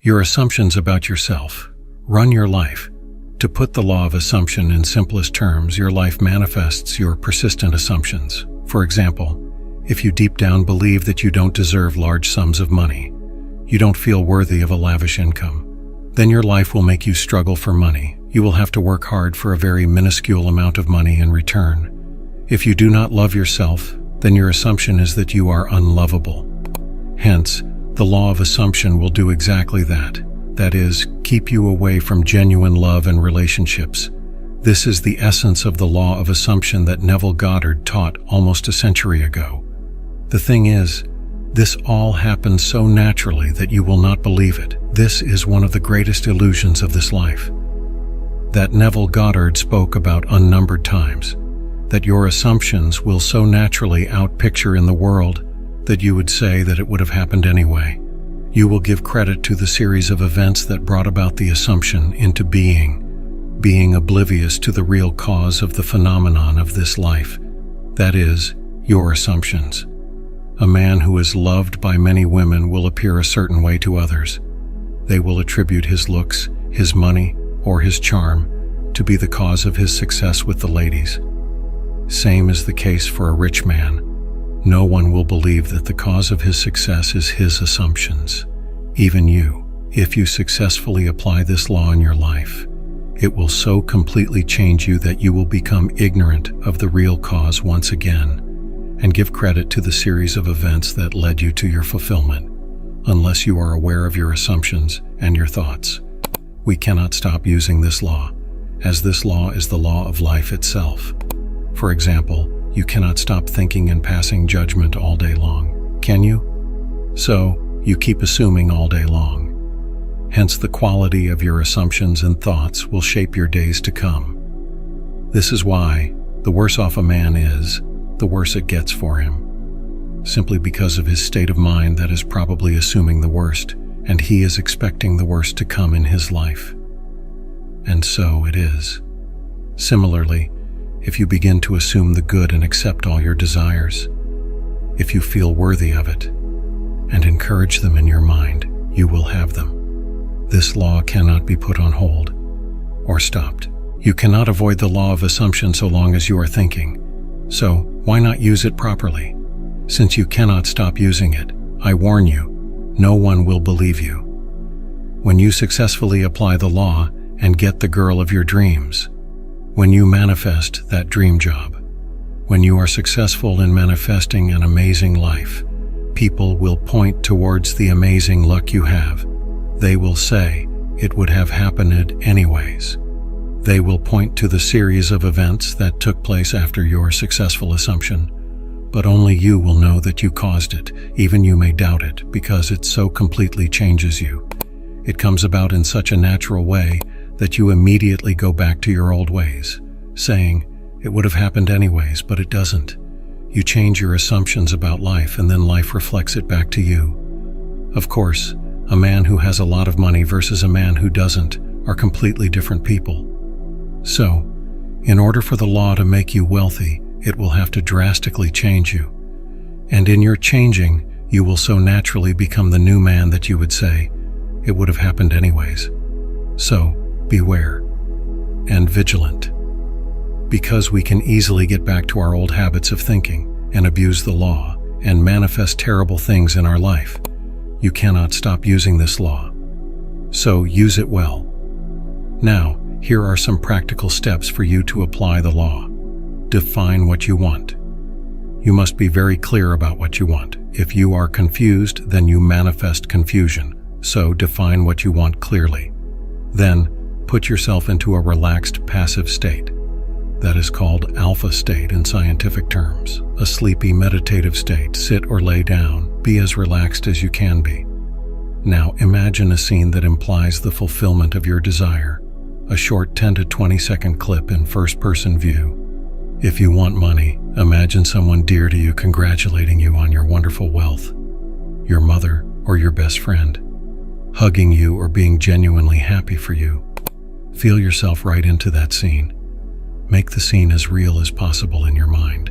Your assumptions about yourself run your life. To put the law of assumption in simplest terms, your life manifests your persistent assumptions. For example, if you deep down believe that you don't deserve large sums of money, you don't feel worthy of a lavish income, then your life will make you struggle for money. You will have to work hard for a very minuscule amount of money in return. If you do not love yourself, then your assumption is that you are unlovable. Hence, the law of assumption will do exactly that. That is, keep you away from genuine love and relationships. This is the essence of the law of assumption that Neville Goddard taught almost a century ago. The thing is, this all happens so naturally that you will not believe it. This is one of the greatest illusions of this life that Neville Goddard spoke about unnumbered times, that your assumptions will so naturally outpicture in the world that you would say that it would have happened anyway. You will give credit to the series of events that brought about the assumption into being oblivious to the real cause of the phenomenon of this life, that is, your assumptions. A man who is loved by many women will appear a certain way to others. They will attribute his looks, his money, or his charm to be the cause of his success with the ladies. Same is the case for a rich man. No one will believe that the cause of his success is his assumptions. Even you, if you successfully apply this law in your life, it will so completely change you that you will become ignorant of the real cause once again, and give credit to the series of events that led you to your fulfillment, unless you are aware of your assumptions and your thoughts. We cannot stop using this law, as this law is the law of life itself. For example, you cannot stop thinking and passing judgment all day long, can you? So, you keep assuming all day long. Hence, the quality of your assumptions and thoughts will shape your days to come. This is why, the worse off a man is, the worse it gets for him, simply because of his state of mind that is probably assuming the worst, and he is expecting the worst to come in his life. And so it is. Similarly, if you begin to assume the good and accept all your desires, if you feel worthy of it, and encourage them in your mind, you will have them. This law cannot be put on hold or stopped. You cannot avoid the law of assumption so long as you are thinking. So, why not use it properly? Since you cannot stop using it, I warn you, no one will believe you. When you successfully apply the law and get the girl of your dreams, when you manifest that dream job, when you are successful in manifesting an amazing life, people will point towards the amazing luck you have. They will say, it would have happened anyways. They will point to the series of events that took place after your successful assumption, but only you will know that you caused it. Even you may doubt it, because it so completely changes you. It comes about in such a natural way that you immediately go back to your old ways, saying, it would have happened anyways, but it doesn't. You change your assumptions about life, and then life reflects it back to you. Of course, a man who has a lot of money versus a man who doesn't are completely different people. So, in order for the law to make you wealthy, it will have to drastically change you. And in your changing, you will so naturally become the new man that you would say, it would have happened anyways. So, beware and vigilant. Because we can easily get back to our old habits of thinking and abuse the law and manifest terrible things in our life. You cannot stop using this law. So use it well. Now, here are some practical steps for you to apply the law. Define what you want. You must be very clear about what you want. If you are confused, then you manifest confusion. So define what you want clearly. Then, put yourself into a relaxed passive state. That is called alpha state in scientific terms. A sleepy meditative state. Sit or lay down. Be as relaxed as you can be. Now imagine a scene that implies the fulfillment of your desire. A short 10 to 20 second clip in first-person view. If you want money, imagine someone dear to you congratulating you on your wonderful wealth. Your mother or your best friend, hugging you or being genuinely happy for you. Feel yourself right into that scene. Make the scene as real as possible in your mind,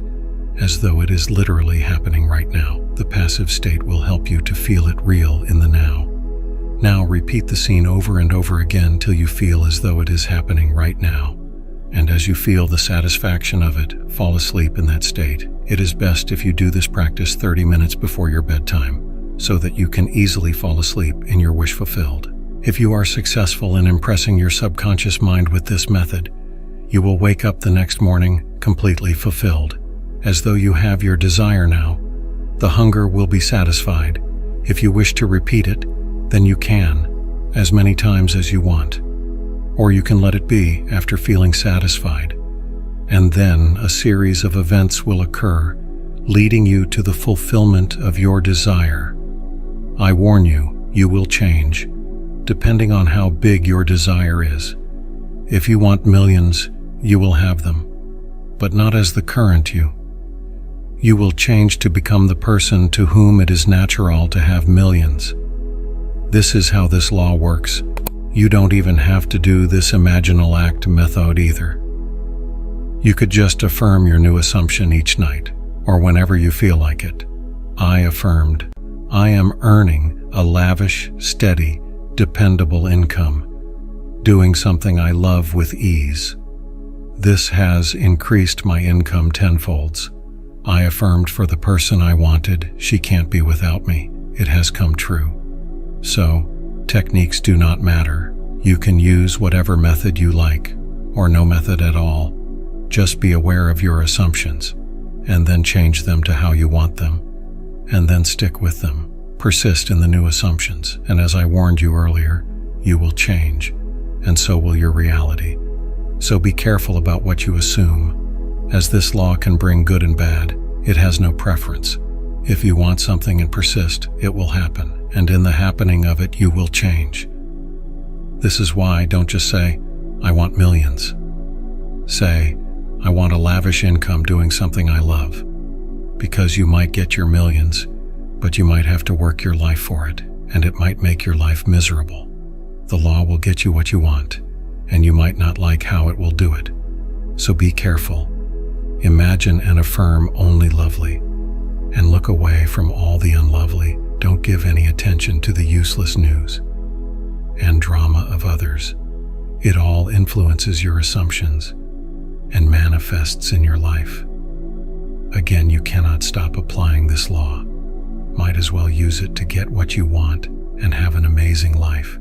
as though it is literally happening right now. The passive state will help you to feel it real in the now. Now repeat the scene over and over again till you feel as though it is happening right now. And as you feel the satisfaction of it, fall asleep in that state. It is best if you do this practice 30 minutes before your bedtime, so that you can easily fall asleep in your wish fulfilled. If you are successful in impressing your subconscious mind with this method, you will wake up the next morning completely fulfilled, as though you have your desire now. The hunger will be satisfied. If you wish to repeat it, then you can, as many times as you want. Or you can let it be after feeling satisfied. And then a series of events will occur, leading you to the fulfillment of your desire. I warn you, you will change, depending on how big your desire is. If you want millions, you will have them, but not as the current you. You will change to become the person to whom it is natural to have millions. This is how this law works. You don't even have to do this imaginal act method either. You could just affirm your new assumption each night, or whenever you feel like it. I affirmed, I am earning a lavish, steady, dependable income, doing something I love with ease. This has increased my income tenfolds. I affirmed for the person I wanted, she can't be without me. It has come true. So, techniques do not matter. You can use whatever method you like, or no method at all. Just be aware of your assumptions, and then change them to how you want them, and then stick with them. Persist in the new assumptions, and as I warned you earlier, you will change, and so will your reality. So be careful about what you assume, as this law can bring good and bad. It has no preference. If you want something and persist, it will happen, and in the happening of it, you will change. This is why don't just say, I want millions. Say, I want a lavish income doing something I love. Because you might get your millions, but you might have to work your life for it, and it might make your life miserable. The law will get you what you want, and you might not like how it will do it. So be careful. Imagine and affirm only lovely, and look away from all the unlovely. Don't give any attention to the useless news and drama of others. It all influences your assumptions and manifests in your life. Again, you cannot stop applying this law. Might as well use it to get what you want and have an amazing life.